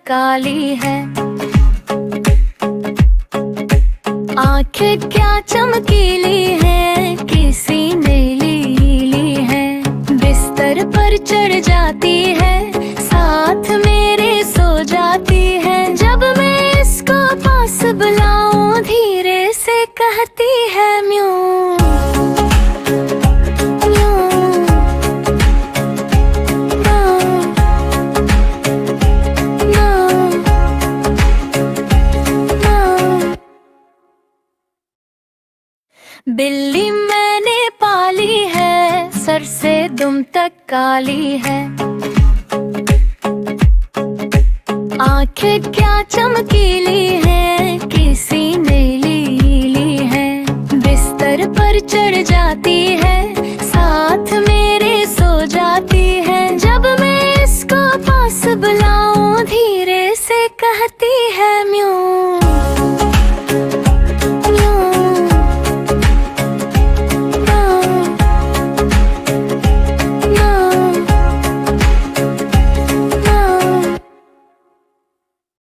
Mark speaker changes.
Speaker 1: काली है। आंखें क्या चमकीली है, किसी ने ली है। बिस्तर पर चढ़ जाती है, साथ मेरे सो जाती है। जब मैं इसको पास बुलाऊं, धीरे से कहती है म्यूं। बिल्ली मैंने पाली है, सर से दुम तक काली है। आंखें क्या चमकीली है, किसी ने